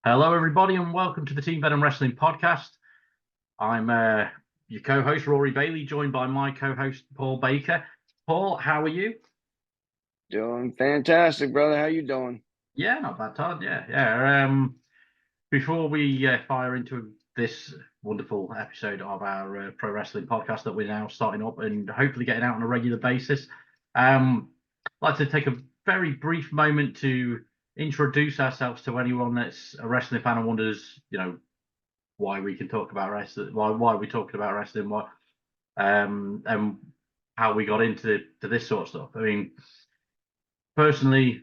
Hello, everybody, and welcome to the Team Venom Wrestling Podcast. I'm your co-host, Rory Bailey, joined by my co-host, Paul Baker. Paul, how are you? Doing fantastic, brother. How you doing? Yeah, not bad, Todd. Yeah. Before we fire into this wonderful episode of our pro wrestling podcast that we're now starting up and hopefully getting out on a regular basis, I'd like to take a very brief moment to introduce ourselves to anyone that's a wrestling fan and wonders, why we can talk about wrestling, why we're talking about wrestling, and how we got into this sort of stuff. I mean, personally,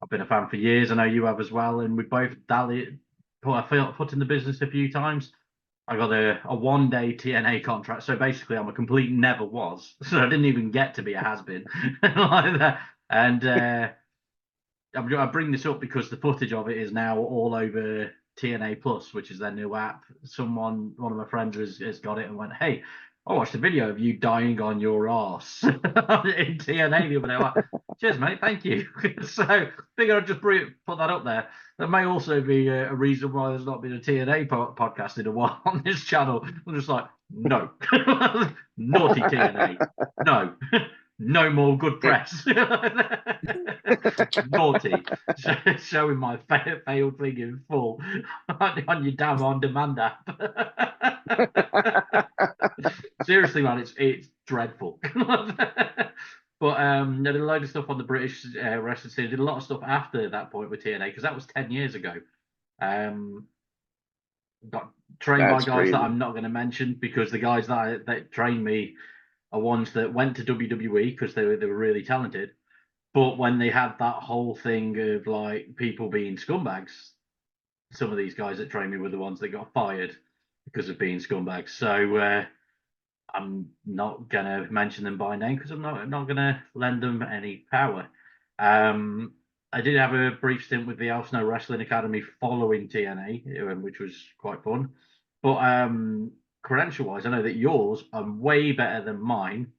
I've been a fan for years. I know you have as well, and we both put our foot in the business a few times. I got a 1 day TNA contract, so basically I'm a complete never was. So I didn't even get to be a has been like that. And I bring this up because the footage of it is now all over TNA Plus, which is their new app. One of my friends has got it and went, "Hey, I watched a video of you dying on your ass in TNA the other day." Like, cheers, mate. Thank you. So, figure I'd just put that up there. There may also be a reason why there's not been a TNA podcast in a while on this channel. I'm just like, no, naughty TNA, no. No more good press. Naughty. Showing my failed thing in full on your damn on-demand app. Seriously, man, it's dreadful. But I did a load of stuff on the British wrestling scene. Did a lot of stuff after that point with TNA because that was 10 years ago. Got trained by That's guys that crazy. I'm not going to mention because the guys that trained me are ones that went to WWE because they were really talented. But when they had that whole thing of like people being scumbags, some of these guys that trained me were the ones that got fired because of being scumbags. So I'm not gonna mention them by name because I'm not gonna lend them any power. Um, I did have a brief stint with the Al Snow Wrestling Academy following TNA, which was quite fun. But credential-wise, I know that yours are way better than mine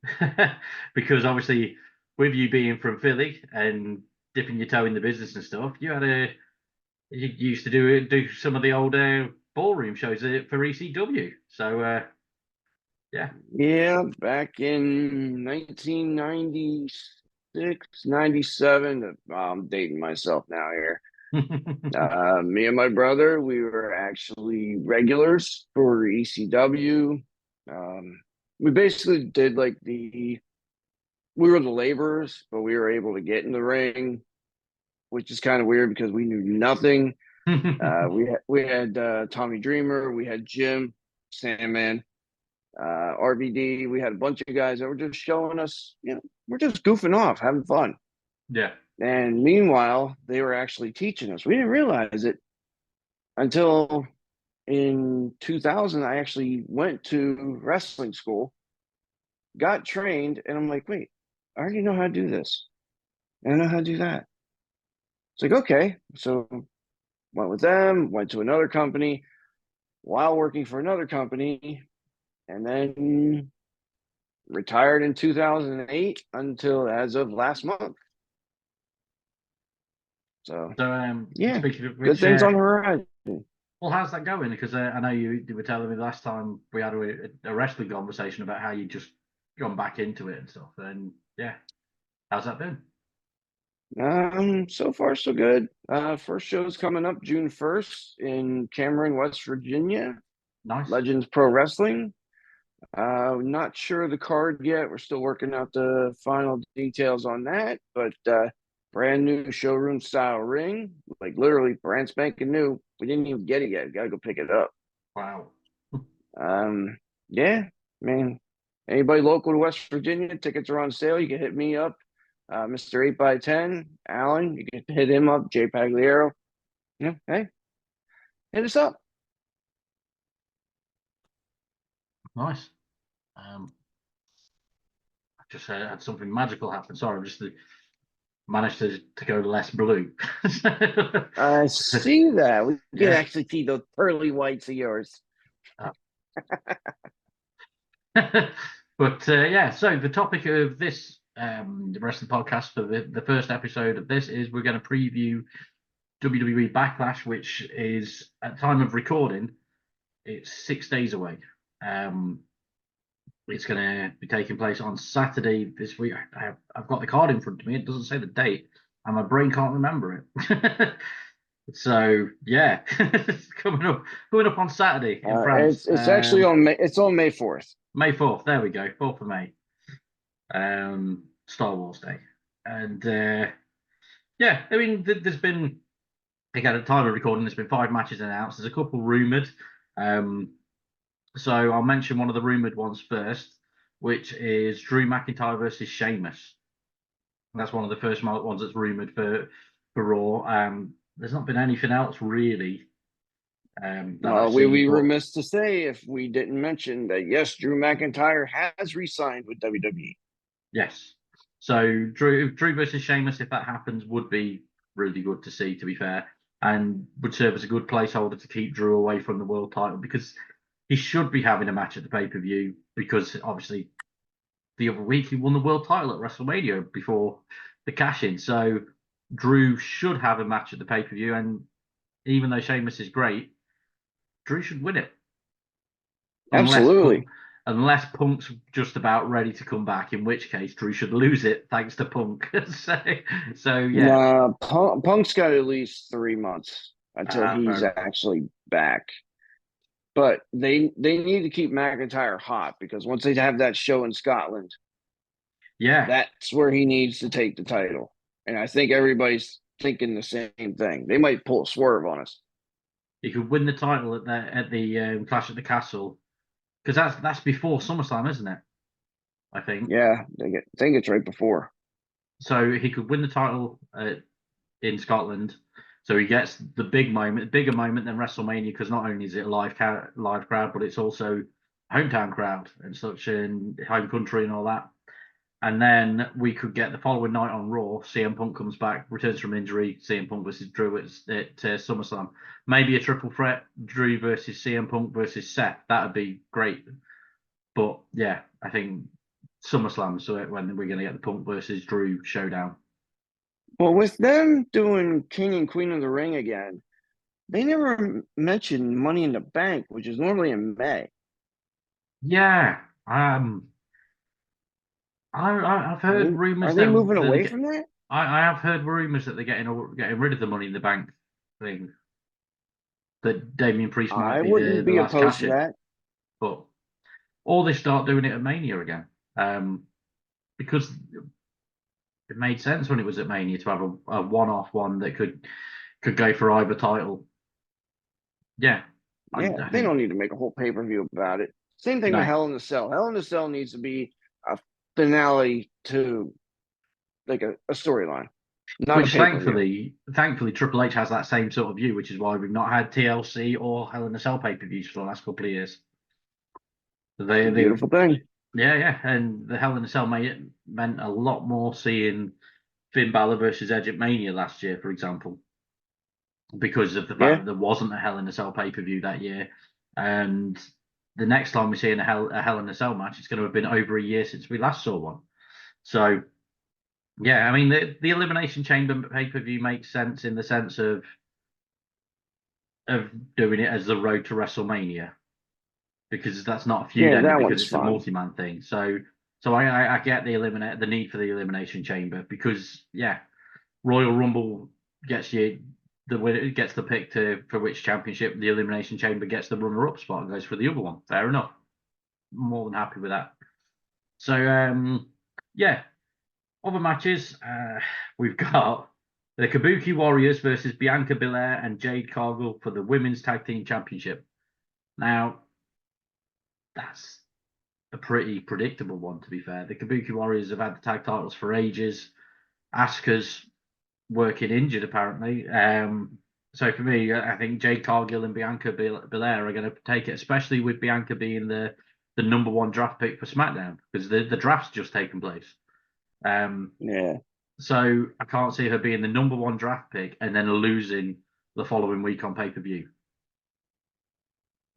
because obviously, with you being from Philly and dipping your toe in the business and stuff, you used to do some of the old ballroom shows for ECW. So yeah. Yeah, back in 1996, 97. I'm dating myself now here. Me and my brother, we were actually regulars for ECW. We basically did we were the laborers, but we were able to get in the ring, which is kind of weird because we knew nothing. We had Tommy Dreamer, we had Jim, Sandman, RVD. We had a bunch of guys that were just showing us, we're just goofing off, having fun. Yeah. And meanwhile, they were actually teaching us. We didn't realize it until in 2000. I actually went to wrestling school, got trained, and I'm like, wait, I already know how to do this. I know how to do that. It's like, okay. So went with them, went to another company while working for another company, and then retired in 2008 until as of last month. So, So yeah, speaking of good which, things on the horizon. well, how's that going? Because I know you were telling me last time we had a wrestling conversation about how you just gone back into it and stuff. And yeah, how's that been? So far so good. First show's coming up June 1st in Cameron, West Virginia. Nice. Legends Pro Wrestling. Not sure of the card yet. We're still working out the final details on that, but brand new showroom style ring, like literally brand spanking new. We didn't even get it yet. Got to go pick it up. Wow. Um, yeah, I mean, anybody local to West Virginia, tickets are on sale. You can hit me up, Mr. 8x10, Alan. You can hit him up, Jay Pagliaro. Yeah, hey, hit us up. Nice. I just had something magical happen. Sorry, I just managed to go less blue. I see that. We can Yeah. actually see those pearly whites of yours. But yeah, so the topic of this the rest of the podcast for the first episode of this is we're going to preview WWE Backlash, which is at time of recording, it's 6 days away. It's going to be taking place on Saturday this week. I've got the card in front of me. It doesn't say the date, and my brain can't remember it. So yeah, it's coming up on Saturday in France. It's actually on May. It's on May 4th. May 4th. There we go. 4th of May. Star Wars Day, and yeah, I mean, there's been, again, at the time of recording, there's been 5 matches announced. There's a couple rumored. So I'll mention one of the rumored ones first, which is Drew McIntyre versus Sheamus. That's one of the first ones that's rumored for Raw. There's not been anything else really. We were remiss to say if we didn't mention that, yes, Drew McIntyre has re-signed with WWE. Yes. So Drew versus Sheamus, if that happens, would be really good to see, to be fair, and would serve as a good placeholder to keep Drew away from the world title, because he should be having a match at the pay-per-view, because obviously the other week he won the world title at WrestleMania before the cash-in. So Drew should have a match at the pay-per-view, and even though Sheamus is great, Drew should win it. Absolutely. Unless Punk's just about ready to come back, in which case Drew should lose it thanks to Punk. so yeah. Punk's got at least 3 months until he's actually back. But they need to keep McIntyre hot, because once they have that show in Scotland, yeah, that's where he needs to take the title. And I think everybody's thinking the same thing. They might pull a swerve on us. He could win the title at the Clash at the Castle, because that's before SummerSlam, isn't it? I think. Yeah, I think it's right before. So he could win the title in Scotland. So he gets the bigger moment than WrestleMania, because not only is it a live crowd, but it's also hometown crowd and such, in home country and all that. And then we could get the following night on Raw, CM Punk comes back, returns from injury, CM Punk versus Drew at SummerSlam. Maybe a triple threat, Drew versus CM Punk versus Seth. That would be great. But yeah, I think SummerSlam, so when we're going to get the Punk versus Drew showdown. Well, with them doing King and Queen of the Ring again, they never mentioned Money in the Bank, which is normally in May. Yeah. I've heard rumors. Are they moving away from that? I have heard rumors that they're getting rid of the Money in the Bank thing. That Damian Priest might be the last cash in. That. But or they start doing it at Mania again, because it made sense when it was at Mania to have a one-off one that could go for either title. Yeah. Yeah, they don't need to make a whole pay-per-view about it. Same thing with Hell in a Cell. Hell in a Cell needs to be a finale to like a storyline. Which thankfully Triple H has that same sort of view, which is why we've not had TLC or Hell in a Cell pay-per-views for the last couple of years. Beautiful thing. Yeah, and the Hell in a Cell meant a lot more seeing Finn Balor versus Edge at Mania last year, for example, because of the fact that there wasn't a Hell in a Cell pay-per-view that year. And the next time we see a Hell in a Cell match, it's going to have been over a year since we last saw one. So, yeah, I mean, the Elimination Chamber pay-per-view makes sense in the sense of doing it as the road to WrestleMania, because that's not a feud ending, because it's a multi-man thing. So I get the need for the Elimination Chamber, because Royal Rumble gets you gets the pick for which championship. The Elimination Chamber gets the runner-up spot and goes for the other one. Fair enough. More than happy with that. So other matches, we've got the Kabuki Warriors versus Bianca Belair and Jade Cargill for the Women's Tag Team Championship. Now, that's a pretty predictable one, to be fair. The Kabuki Warriors have had the tag titles for ages. Asuka's working injured, apparently. So for me, I think Jade Cargill and Bianca Belair are going to take it, especially with Bianca being the number one draft pick for SmackDown, because the draft's just taken place. So I can't see her being the number one draft pick and then losing the following week on pay-per-view.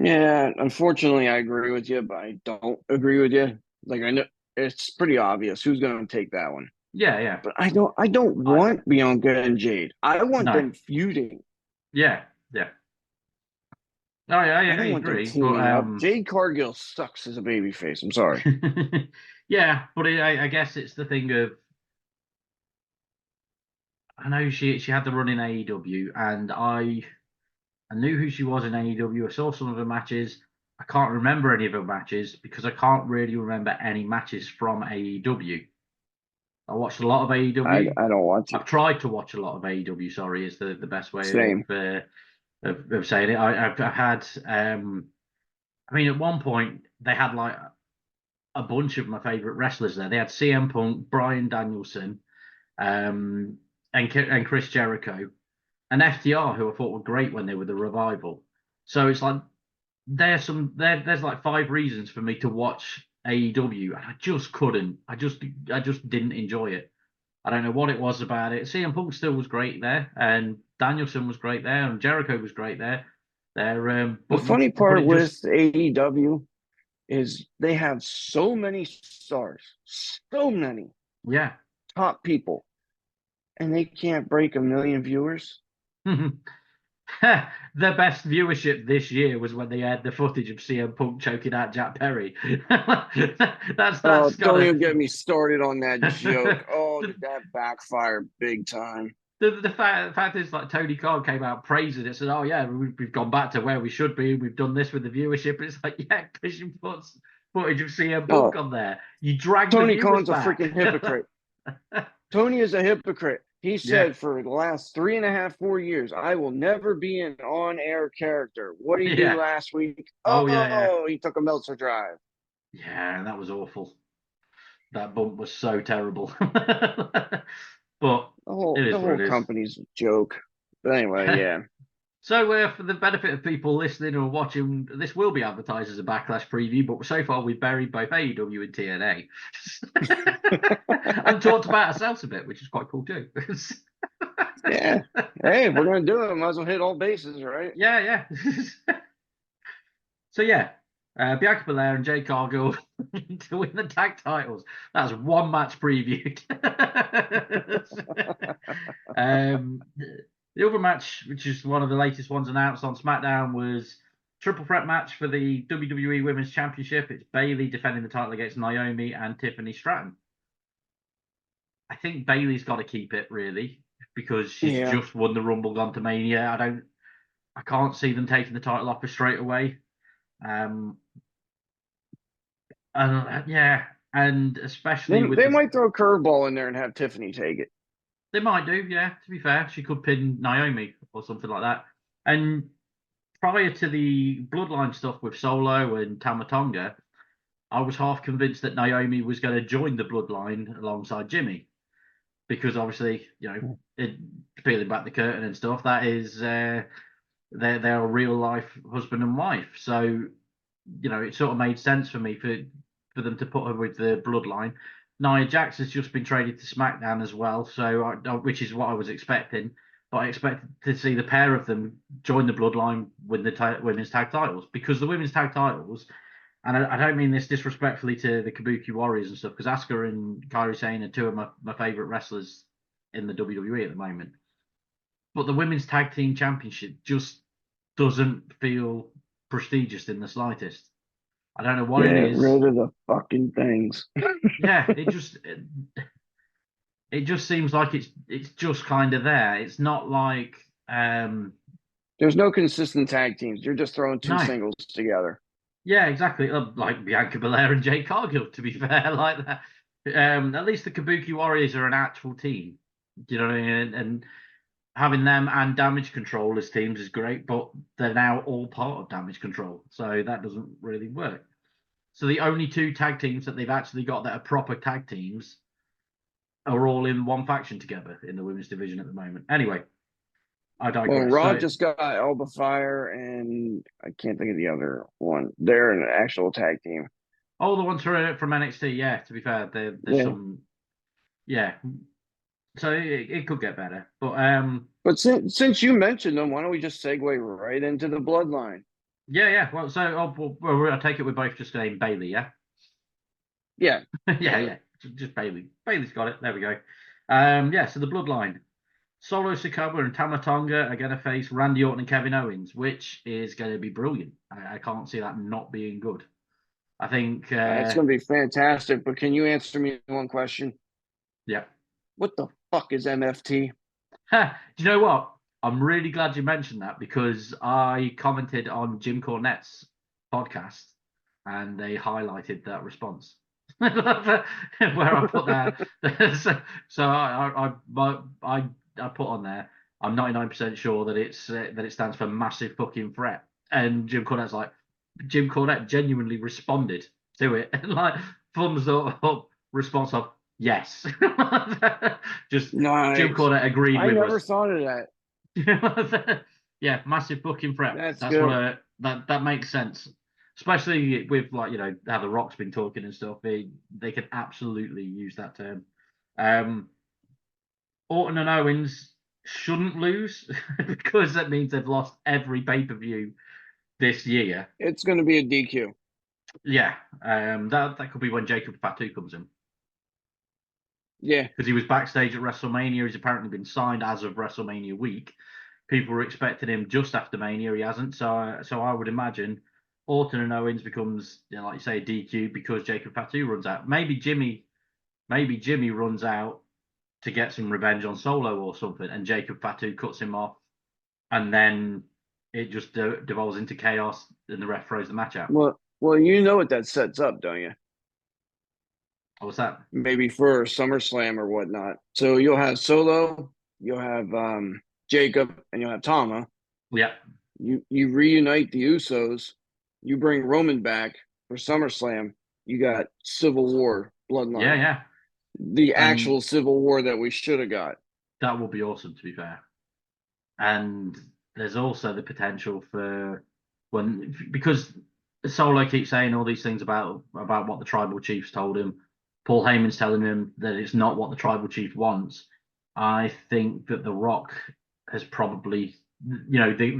Yeah, unfortunately, I agree with you, but I don't agree with you. Like, I know it's pretty obvious who's going to take that one. Yeah, yeah. But I don't I want Bianca and Jade. I want no. them feuding. Yeah, yeah. Oh, yeah, I I don't want them agree. But teaming up. Jade Cargill sucks as a babyface. I'm sorry. yeah, but I guess it's the thing of I know she had the run in AEW, and I knew who she was in AEW. I saw some of her matches. I can't remember any of her matches because I can't really remember any matches from AEW. I watched a lot of AEW. I don't want to. I've tried to watch a lot of AEW. Sorry, is the best way Same. of saying it. I've had. I mean, at one point they had like a bunch of my favorite wrestlers there. They had CM Punk, Bryan Danielson, and Chris Jericho, and FTR, who I thought were great when they were the Revival. So it's like there's like five reasons for me to watch AEW, and I just couldn't. I just didn't enjoy it. I don't know what it was about it. CM Punk still was great there, and Danielson was great there, and Jericho was great there. The But funny but part it just with AEW is they have so many stars, so many yeah. top people, and they can't break a million viewers. The best viewership this year was when they had the footage of CM Punk choking out Jack Perry. Oh, That's don't gotta even get me started on that joke. Oh, did that backfire big time? the fact is like Tony Khan came out praising it, said, "Oh yeah, we've gone back to where we should be. We've done this with the viewership." And it's like, yeah, because you put footage of CM Punk Oh, on there, you drag the Tony viewers Khan's a back. freaking hypocrite. Tony is a hypocrite. He Yeah, said for the last 3.5, 4 years, I will never be an on-air character. What did he do yeah, last week? oh yeah, yeah, Oh, he took a Meltzer drive. yeah. That was awful. That bump was so terrible. But The it whole is the what whole it is. company's a joke. But anyway, yeah. So, for the benefit of people listening or watching, this will be advertised as a Backlash preview, but so far we've buried both AEW and TNA and talked about ourselves a bit, which is quite cool too. Yeah. Hey, if we're gonna do it, might as well hit all bases, right? Yeah, yeah. So, yeah, Bianca Belair and Jade Cargill to win the tag titles. That's one match previewed. The other match, which is one of the latest ones announced on SmackDown, was triple threat match for the WWE Women's Championship. It's Bayley defending the title against Naomi and Tiffany Stratton. I think Bayley's got to keep it really because she's Yeah. just won the Rumble, gone to Mania. I can't see them taking the title off her straight away. Um, and yeah, and especially with They might throw a curveball in there and have Tiffany take it. they might do. Yeah, to be fair, she could pin Naomi or something like that. And prior to the bloodline stuff with Solo and Tamatonga, I was half convinced that Naomi was going to join the bloodline alongside Jimmy because obviously, peeling back the curtain and stuff, that is they're a real life husband and wife. So it sort of made sense for me for them to put her with the bloodline. Nia Jax has just been traded to SmackDown as well, so which is what I was expecting. But I expected to see the pair of them join the bloodline with the women's tag titles because the women's tag titles, and I don't mean this disrespectfully to the Kabuki Warriors and stuff, because Asuka and Kairi Sane are two of my favorite wrestlers in the WWE at the moment. But the women's tag team championship just doesn't feel prestigious in the slightest. I don't know what it Get is. rid of the fucking things. Yeah, it just seems like it's just kind of there. It's not like There's no consistent tag teams. You're just throwing two no. singles together. Yeah, exactly. Like Bianca Belair and Jay Cargill, to be fair, like that. At least the Kabuki Warriors are an actual team. Do you know what I mean? And having them and Damage Control as teams is great, but they're now all part of Damage Control, so that doesn't really work. So the only two tag teams that they've actually got that are proper tag teams are all in one faction together in the women's division at the moment. Anyway, I Well, digress. Raw So just got Alba Fire, and I can't think of the other one. They're an actual tag team. all the ones from NXT, yeah. To be fair, there's Yeah. some, yeah. So it could get better, but But since you mentioned them, why don't we just segue right into the bloodline? yeah, yeah. Well, so I take it we're both just saying Bailey, yeah, Yeah. yeah, Yeah. yeah. just Bailey. Bailey's got it. There we go. Yeah, so the Bloodline. Solo Sikoa and Tama Tonga are going to face Randy Orton and Kevin Owens, which is going to be brilliant. I can't see that not being good. I think It's going to be fantastic. But can you answer me one question? Yeah. What the fuck is MFT? Do you know what? I'm really glad you mentioned that because I commented on Jim Cornette's podcast and they highlighted that response where I put that. so I put on there. I'm 99% sure that it stands for massive fucking threat. And Jim Cornette genuinely responded to it and like thumbs up response of yes. Just Nice. Jim Cornette agreed with us. I never thought of that. Yeah, massive fucking threat. That's good. What that makes sense. Especially with like, you know, how the Rock's been talking and stuff. They could absolutely use that term. Orton and Owens shouldn't lose because that means they've lost every pay-per-view this year. It's going to be a DQ. Yeah, that could be when Jacob Fatu comes in. Yeah, because he was backstage at WrestleMania. He's apparently been signed as of WrestleMania week. People were expecting him just after Mania. He hasn't. So I would imagine Orton and Owens becomes, you know, like you say, DQ because Jacob Fatu runs out. Maybe Jimmy runs out to get some revenge on Solo or something, and Jacob Fatu cuts him off, and then it just devolves into chaos, and the ref throws the match out. Well, you know what that sets up, don't you? What's that? Maybe for SummerSlam or whatnot. So you'll have Solo, you'll have Jacob, and you'll have Tama. Yeah. You reunite the Usos. You bring Roman back for SummerSlam. You got Civil War Bloodline. Yeah. The actual Civil War that we should have got. That would be awesome, to be fair. And there's also the potential for because Solo keeps saying all these things about what the tribal chiefs told him. Paul Heyman's telling him that it's not what the tribal chief wants. I think that The Rock has probably, you know, I think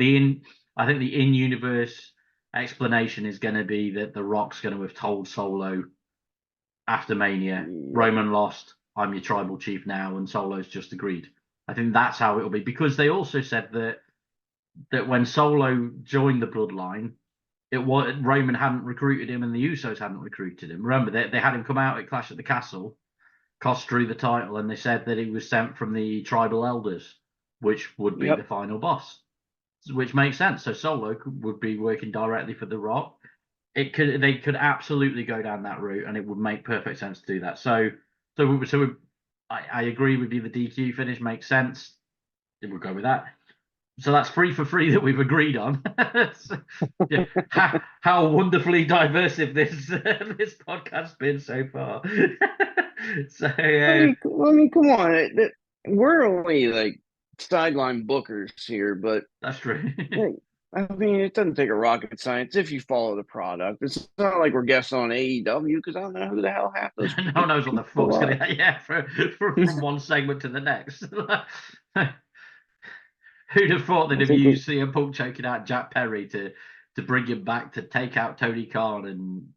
the in-universe explanation is going to be that The Rock's going to have told Solo after Mania, Roman lost, I'm your tribal chief now, and Solo's just agreed. I think that's how it'll be, because they also said that when Solo joined the Bloodline, Roman hadn't recruited him and the Usos hadn't recruited him. Remember, they had him come out at Clash at the Castle, cost Drew the title, and they said that he was sent from the tribal elders, which would be the final boss, which makes sense. So Solo would be working directly for The Rock. They could absolutely go down that route, and it would make perfect sense to do that. So I agree with you. The DQ finish makes sense. We'll go with that. So that's 3 for 3 that we've agreed on. So, yeah, how wonderfully diversive this podcast's been so far. So I mean, come on, we're only like sideline bookers here, but that's true. I mean, it doesn't take a rocket science if you follow the product. It's not like we're guessing on AEW because I don't know who the hell half those. No one knows what the fuck's going to. Yeah, from one segment to the next. Who'd have thought that if you see a Punk choking out Jack Perry to bring him back to take out Tony Khan and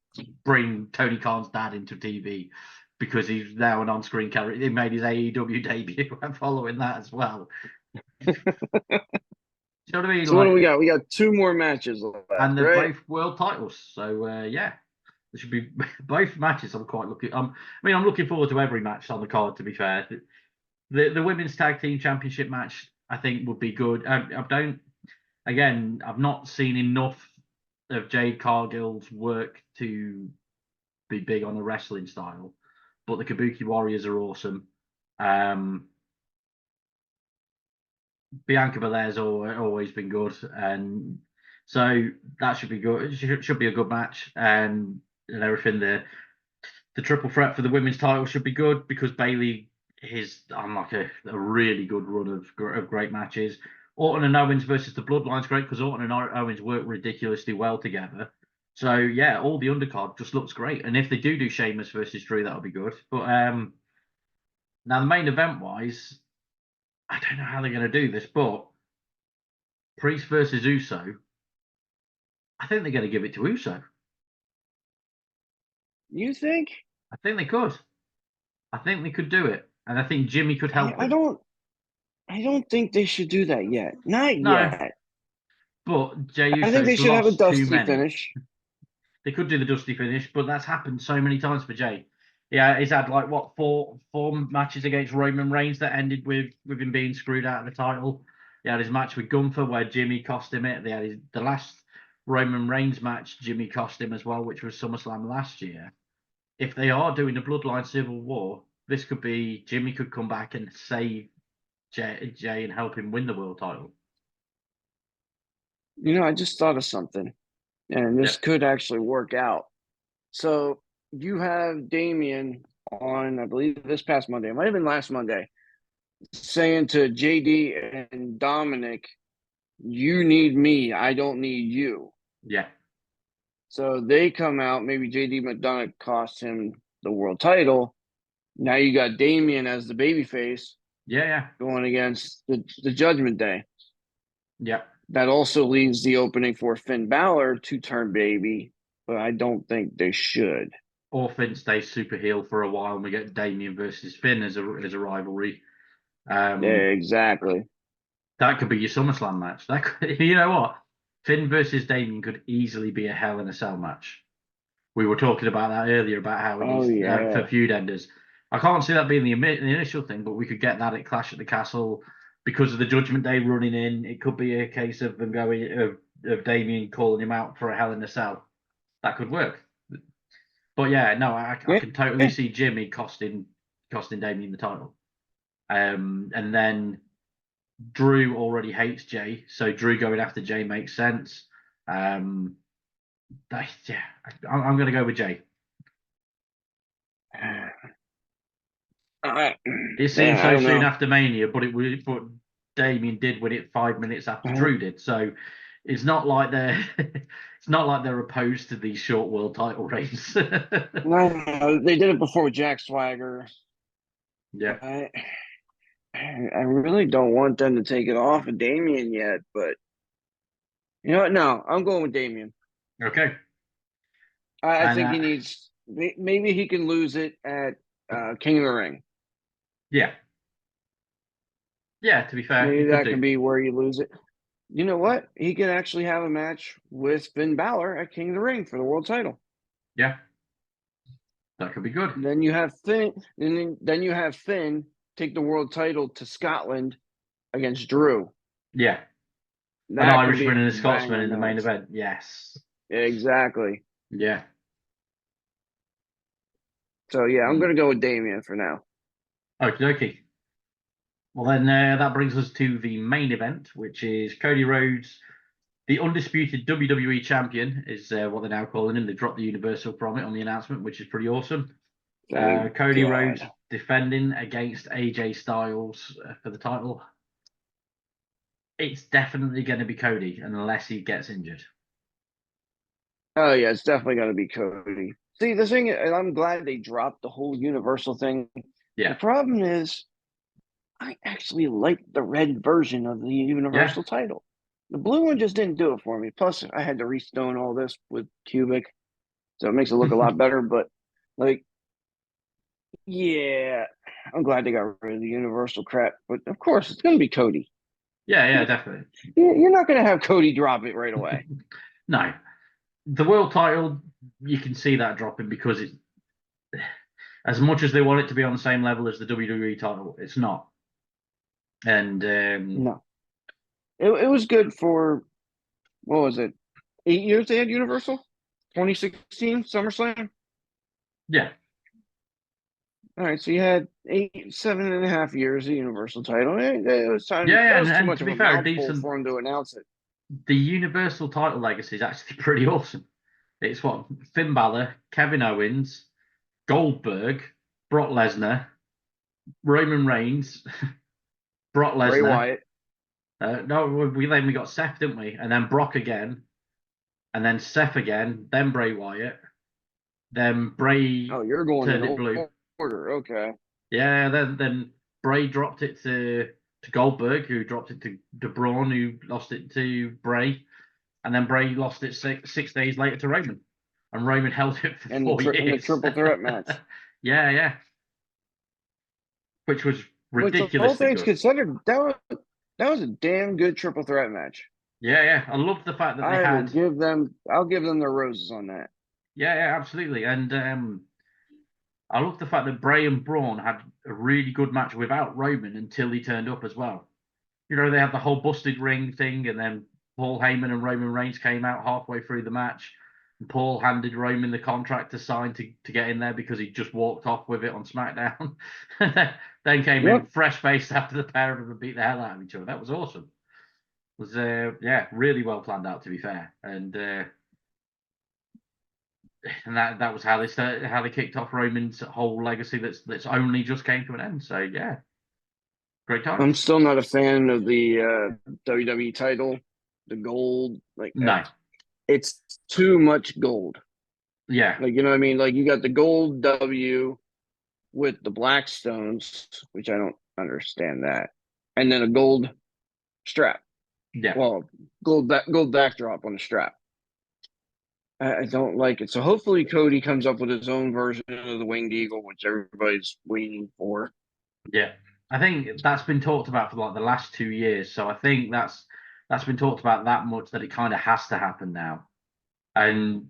bring Tony Khan's dad into TV because he's now an on-screen character. He made his AEW debut following that as well. Do you know what I mean? So what do we got? We got 2 more matches left, and they're right? both world titles. So yeah, there should be both matches. I'm quite looking. I'm looking forward to every match on the card. To be fair, the women's tag team championship match I think would be good. I've not seen enough of Jade Cargill's work to be big on a wrestling style, but the Kabuki Warriors are awesome. Bianca Belair's always been good, and so that should be good. It should be a good match, and everything. The triple threat for the women's title should be good because Bayley is on like a really good run of great matches. Orton and Owens versus the Bloodline's great because Orton and Owens work ridiculously well together. So yeah, all the undercard just looks great, and if they do Sheamus versus Drew, that'll be good. But now the main event wise, I don't know how they're going to do this, but Priest versus Uso, I think they're going to give it to Uso. You think? I think they could. I think they could do it, and I think Jimmy could help I him. don't think they should do that yet. Not No, yet. but Jey I think they Uso's should have a lost too dusty many. finish. They could do the dusty finish, but that's happened so many times for Jey. Yeah, he's had like what four matches against Roman Reigns that ended with him being screwed out of the title. He had his match with Gunther where Jimmy cost him it. They had the last Roman Reigns match. Jimmy cost him as well, which was SummerSlam last year. If they are doing the Bloodline Civil War, this could be Jimmy could come back and save Jey and help him win the world title. I just thought of something, and Yeah, this could actually work out. So you have Damien on, I believe, this past Monday. It might have been last Monday, saying to JD and Dominic, "You need me. I don't need you." yeah, So they come out. Maybe JD McDonough cost him the world title. Now you got Damien as the babyface yeah, going against the Judgment Day. yeah. That also leaves the opening for Finn Balor to turn baby, but I don't think they should. Or Finn stays super heel for a while, and we get Damien versus Finn as a rivalry. Yeah, Um, exactly. that could be your SummerSlam match. That could, you know what, Finn versus Damien could easily be a Hell in a Cell match. We were talking about that earlier about how it Oh needs for yeah. feud enders. I can't see that being the initial thing, but we could get that at Clash at the Castle because of the Judgment Day running in. It could be a case of them going of Damien calling him out for a Hell in a Cell. That could work. But yeah, no, I Yeah. can totally see Jimmy costing Damien the title. And then Drew already hates Jay, so Drew going after Jay makes sense. Um, yeah, I'm going to go with Jay. I, It seems man, I so don't soon know. after Mania, but Damien did win it 5 minutes after Drew did. So it's not like they're it's not like they're opposed to these short world title reigns. No, they did it before with Jack Swagger. Yeah. I really don't want them to take it off of Damien yet, but you know what? No, I'm going with Damien. Okay. I And think he needs. Maybe he can lose it at King of the Ring. yeah, yeah. To be fair, he Maybe could that do. can be where you lose it. You know what? He could actually have a match with Finn Balor at King of the Ring for the world title. Yeah, that could be good. And then you have Finn, and then you have Finn take the world title to Scotland against Drew. Yeah, an That could be Irishman a and a Scotsman banger in the main match. event. Yes. Exactly. Yeah. So yeah, I'm Mm. gonna go with Damien for now. Okie dokie. Well, then that brings us to the main event, which is Cody Rhodes, the undisputed WWE champion, is what they're now calling him. They dropped the Universal from it on the announcement, which is pretty awesome. Thank Cody Rhodes God. defending against AJ Styles for the title. It's definitely going to be Cody unless he gets injured. Oh yeah, it's definitely gonna be Cody. See, the thing, and I'm glad they dropped the whole Universal thing. The Yeah. problem is, I actually like the red version of the Yeah. Universal title. The blue one just didn't do it for me. Plus, I had to restone all this with Cubic, so it makes it look a lot better. But like, yeah, I'm glad they got rid of the Universal crap. But of course, it's gonna be Cody. Yeah, definitely. You're not gonna have Cody drop it right away. No, the world title, you can see that dropping because it's as much as they want it to be on the same level as the WWE title, it's not. And No, it was good for what was it? 8 years they had Universal. 2016 SummerSlam. yeah, All right, so you had 7.5 years of Universal title. It was time. yeah, That and, was too and much to of be a fair, a mouthful decent for him to announce it. the Universal title legacy is actually pretty awesome. It's what Finn Balor, Kevin Owens, Goldberg, Brock Lesnar, Roman Reigns, Brock Bray Lesnar. Wyatt. No, we got Seth, didn't we? And then Brock again, and then Seth again, then Bray Wyatt, then Bray Oh, you're going turned in it blue. order. Okay. Yeah, then Bray dropped it to Goldberg, who dropped it to Braun, who lost it to Bray, and then Bray lost it 6 days later to Roman, and Roman held it for And 4 the years. triple threat match. Yeah, which was Which, all ridiculously things good. considered, that was a damn good triple threat match. Yeah, yeah. I loved the fact that they I'll had. give them their roses on that. Yeah, yeah, absolutely. And I love the fact that Bray and Braun had a really good match without Roman until he turned up as well. You know, they had the whole busted ring thing, and then Paul Heyman and Roman Reigns came out halfway through the match. And Paul handed Roman the contract to sign to get in there because he just walked off with it on SmackDown. Then came in Yep. fresh faced after the pair of them beat the hell out of each other. That was awesome. It was yeah, really well planned out, to be fair. And that was how they started, how they kicked off Roman's whole legacy that's only just came to an end. So yeah, great I'm times. still not a fan of the WWE title, the gold. Like, No, it's too much gold. yeah, Like, you know what I mean? Like, you got the gold W with the black stones, which I don't understand that, and then a gold strap. yeah. Well, gold backdrop on the strap. I don't like it. So hopefully Cody comes up with his own version of the Winged Eagle, which everybody's waiting for. Yeah, I think that's been talked about for like the last 2 years. So I think that's been talked about that much that it kind of has to happen now. And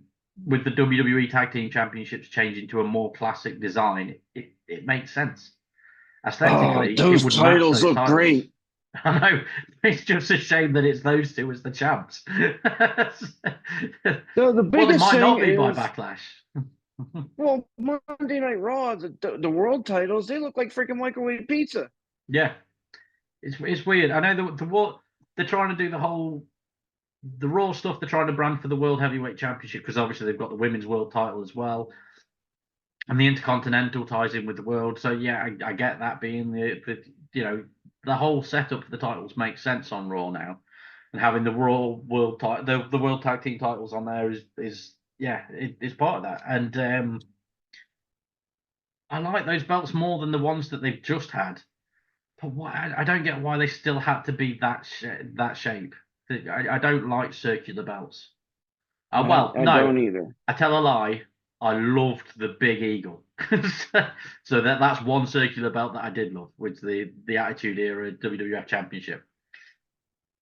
with the WWE Tag Team Championships changing to a more classic design, it makes sense. Oh, Aesthetically, it those would match titles those look titles. great. I know. It's just a shame that it's those two as the champs. So the Well, it biggest might thing not be by is, Backlash. well, Monday Night Raw, the world titles, they look like freaking microwave pizza. Yeah, it's weird. I know the what they're trying to do the Raw stuff. They're trying to brand for the World Heavyweight Championship because obviously they've got the women's world title as well, and the Intercontinental ties in with the world. So yeah, I get that being the you know the whole setup for the titles makes sense on Raw now, and having the Raw World the World Tag Team titles on there is yeah it's part of that, and I like those belts more than the ones that they've just had. But I don't get why they still had to be that shape. I don't like circular belts. Well, I no, don't either. I tell a lie. I loved the Big Eagle. So that's one circular belt that I did love, with the Attitude Era WWF Championship.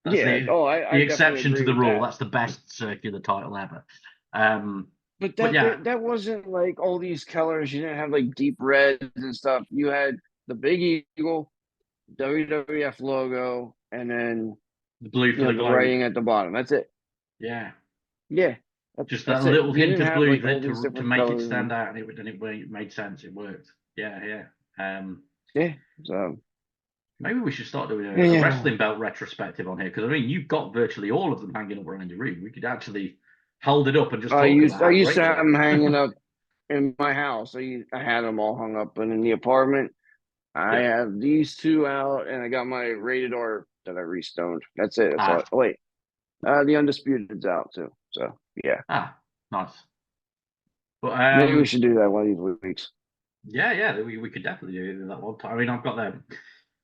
That's Yeah. Oh, I the definitely exception to agree the with rule. that. That's the best circular title ever. But But yeah, that wasn't like all these colors. You didn't have like deep reds and stuff. You had the Big Eagle, WWF logo, and then the blue for the the globe. writing at the bottom. That's it. Yeah, Yeah, just that that's it. little You hint didn't of have blue like that all these to different make it colors. stand out, and it made sense. It worked. Yeah, yeah. Yeah, so Maybe we should start doing a yeah. wrestling belt retrospective on here, because I mean you've got virtually all of them hanging up around your room. We could actually hold it up and just talk about I how used great to they have are. them hanging up in my house. I had them all hung up, but in the apartment, I Yeah. have these two out, and I got my Rated R that I restoned. That's it. That's all. Ah, Oh, wait, the Undisputed's out too. So yeah, nice. But maybe we should do that one of these weeks. yeah, yeah, we could definitely do that one time. I mean, I've got them.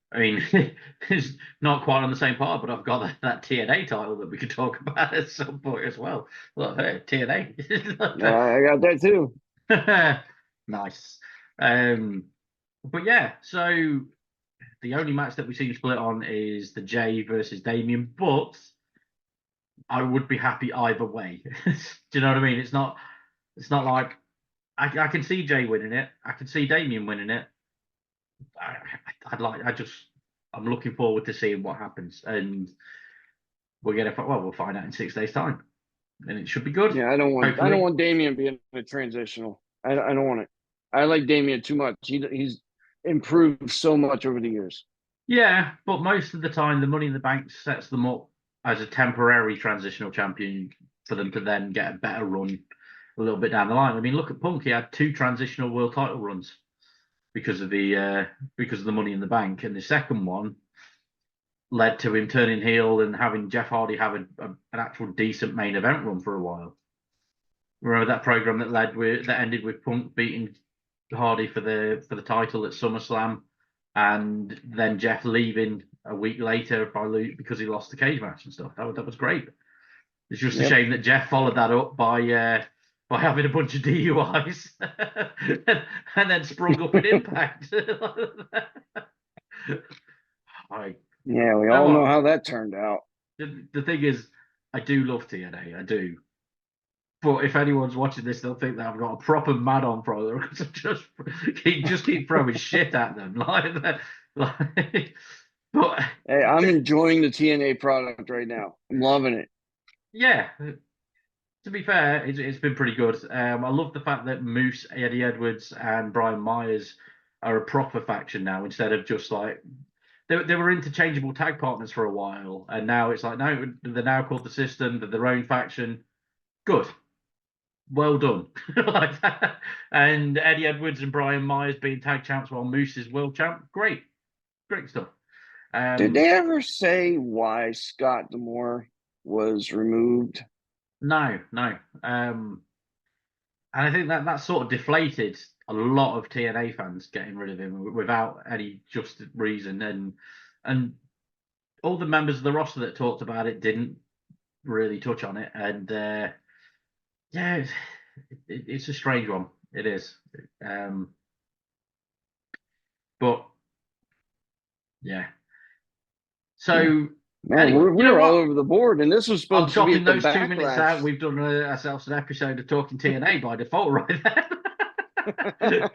I mean, it's not quite on the same part, but I've got that TNA title that we could talk about at some point as well. Look, hey, I got that too. TNA. Nice. But yeah, so the only match that we seem split on is the Jay versus Damien, but I would be happy either way. Do you know what I mean? It's not like I can see Jay winning it. I can see Damien winning it. I'm looking forward to seeing what happens, and we'll find out in 6 days' time, and it should be good. Yeah, I don't Hopefully, want Damien being a transitional. I don't want it. I like Damien too much. He's improved so much over the years. yeah. But most of the time, the Money in the Bank sets them up as a temporary transitional champion for them to then get a better run a little bit down the line. I mean, look at Punk; he had two transitional world title runs because of the Money in the Bank, and the second one led to him turning heel and having Jeff Hardy have an actual decent main event run for a while. Remember that program that ended with Punk beating Hardy for the title at SummerSlam, and then Jeff leaving a week later because he lost the cage match and stuff. That was great. It's just a Yep. shame that Jeff followed that up by by having a bunch of DUIs and then sprung up in Impact. I, Yeah, we know all know what? how that turned out. The thing is, I do love TNA. I do. But if anyone's watching this, they'll think that I've got a proper mad on for them because I just keep throwing shit at them. But Hey, I'm enjoying the TNA product right now. I'm loving it. yeah, to be fair, it's been pretty good. I love the fact that Moose, Eddie Edwards, and Brian Myers are a proper faction now instead of just like they were interchangeable tag partners for a while, and now it's like no, they're now called the System. They're their own faction. Good, well done. Like that. And Eddie Edwards and Brian Myers being tag champs while Moose is world champ. Great, great stuff. Did they ever say why Scott D'Amore was removed? No, no. And I think that sort of deflated a lot of TNA fans getting rid of him without any just reason, and all the members of the roster that talked about it didn't really touch on it, and yeah, it's a strange one. It is, um, but yeah. Yeah. So Man, anyway, you know we're all what? over the board, and this was I'm supposed to be chopping at the those 2 minutes out. Backlash. We've done ourselves an episode of Talking TNA by default, right there.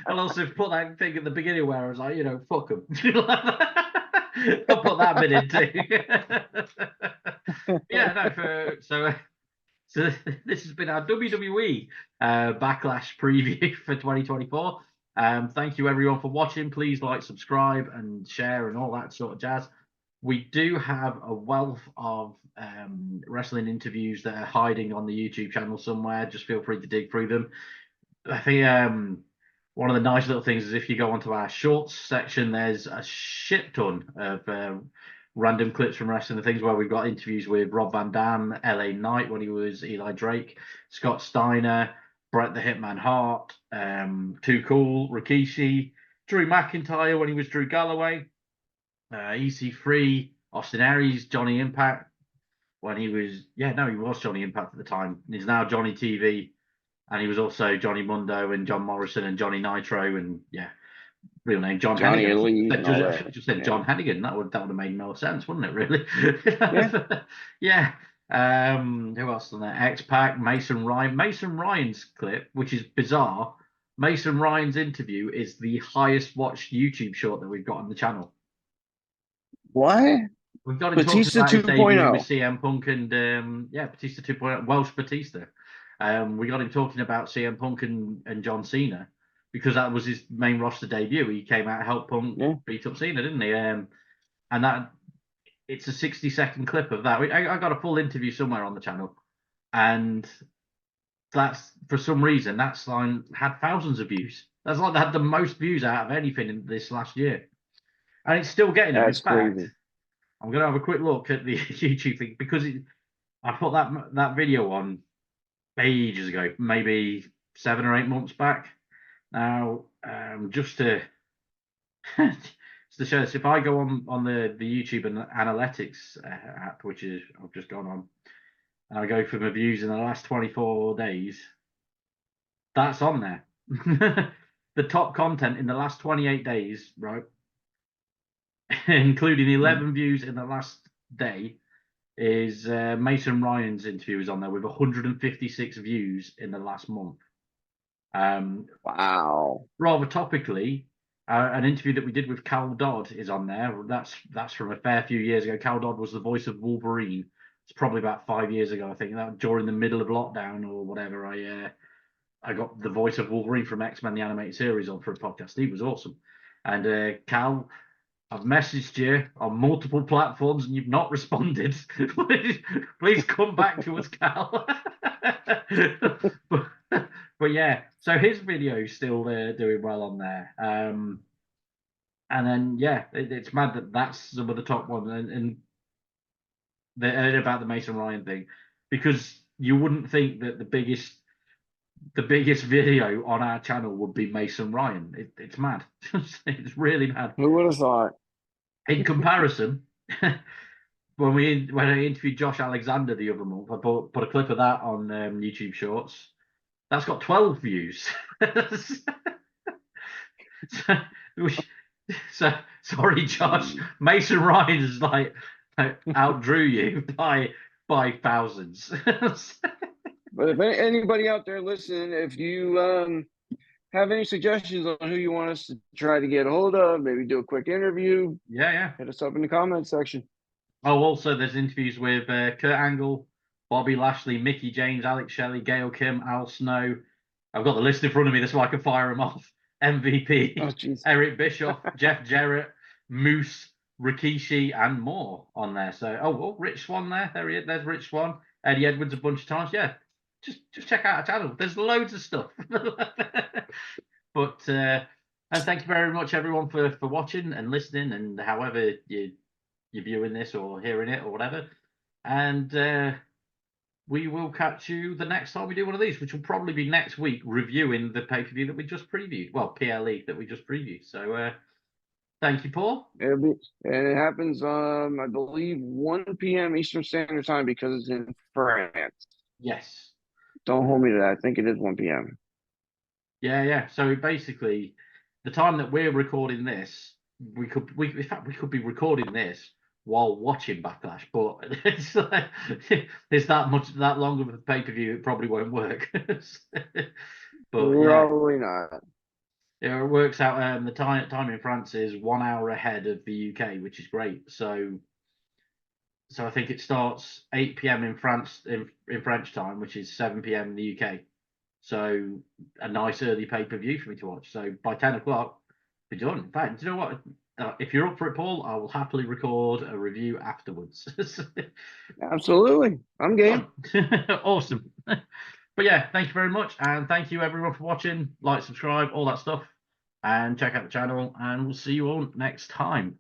I'll also put that thing at the beginning where I was like, fuck them. I'll put that bit in too. Yeah, no. So this has been our WWE Backlash preview for 2024. Thank you everyone for watching. Please like, subscribe, and share, and all that sort of jazz. We do have a wealth of wrestling interviews that are hiding on the YouTube channel somewhere. Just feel free to dig through them. I think one of the nice little things is if you go onto our shorts section, there's a shit ton of random clips from wrestling, the things where we've got interviews with Rob Van Dam, LA Knight when he was Eli Drake, Scott Steiner, Bret the Hitman Hart, Too Cool, Rikishi, Drew McIntyre when he was Drew Galloway, EC3, Austin Aries, Johnny Impact when he was, he was Johnny Impact at the time. He's now Johnny TV. And he was also Johnny Mundo and John Morrison and Johnny Nitro and real name John Johnny Hennigan. Elite and all I that. should have just said Yeah. John Hennigan. That would have made no sense, wouldn't it? Really? Yeah. Yeah. Who else on there? X Pac, Mason Ryan. Mason Ryan's clip, which is bizarre. Mason Ryan's interview is the highest watched YouTube short that we've got on the channel. What? We've got him talking Batista about his debut with 2.0. CM Punk and Batista 2.0, Welsh Batista. We got him talking about CM Punk and John Cena because that was his main roster debut. He came out, helped Punk beat up Cena, didn't he? And that it's a 60-second clip of that. I got a full interview somewhere on the channel, and that's for some reason that's line had thousands of views. That's like they had the most views out of anything in this last year, and it's still getting them. In That's fact, crazy. I'm going to have a quick look at the YouTube thing because I put that video on ages ago, maybe 7 or 8 months back. Now, just to show this, if I go on the YouTube and analytics app, which is I've just gone on, and I go for my views in the last 24 days, that's on there. The top content in the last 28 days, right, including 11 views in the last day, is Mason Ryan's interview is on there with 156 views in the last month. Wow. Rather topically, an interview that we did with Cal Dodd is on there. That's from a fair few years ago. Cal Dodd was the voice of Wolverine. It's probably about 5 years ago, I think. That during the middle of lockdown or whatever, I got the voice of Wolverine from X-Men the animated series on for a podcast. He was awesome. And Cal, I've messaged you on multiple platforms and you've not responded. please come back to us, Cal. but yeah, so his video is still doing well on there. And then it's mad that that's some of the top ones, and about the Mason Ryan thing, because you wouldn't think that the biggest video on our channel would be Mason Ryan. It's mad. It's really mad. Who would have thought? In comparison, when I interviewed Josh Alexander the other month, I put a clip of that on YouTube Shorts. That's got 12 views. so, so sorry, Josh. Mason Ryan's like outdrew you by thousands. But if anybody out there listening, if you have any suggestions on who you want us to try to get a hold of, maybe do a quick interview, Yeah. hit us up in the comments section. Oh, also there's interviews with Kurt Angle, Bobby Lashley, Mickey James, Alex Shelley, Gail Kim, Al Snow. I've got the list in front of me, that's why I can fire them off. MVP, Oh, jeez. Eric Bischoff, Jeff Jarrett, Moose, Rikishi, and more on there. So, Rich Swan there. There he is. There's Rich Swan. Eddie Edwards a bunch of times. Yeah, just check out our channel. There's loads of stuff. But and thank you very much, everyone, for watching and listening, and however you're viewing this or hearing it or whatever. And we will catch you the next time we do one of these, which will probably be next week, reviewing the pay-per-view that we just previewed. Well, PLE that we just previewed. So thank you, Paul. And it happens, I believe, 1 p.m. Eastern Standard Time because it's in France. Yes. Don't hold me to that. I think it is 1 p.m. Yeah. So basically, the time that we're recording this, in fact, we could be recording this while watching Backlash, but it's like, it's that long of a pay-per-view, it probably won't work. But Probably not. Yeah, it works out. The time in France is 1 hour ahead of the UK, which is great. So I think it starts 8 p.m. in France in French time, which is 7 p.m. in the UK. So a nice early pay-per-view for me to watch. So by 10 o'clock, be done. In fact, do you know what? If you're up for it, Paul, I will happily record a review afterwards. Absolutely. I'm game. Awesome. But yeah, thank you very much. And thank you, everyone, for watching. Like, subscribe, all that stuff. And check out the channel. And we'll see you all next time.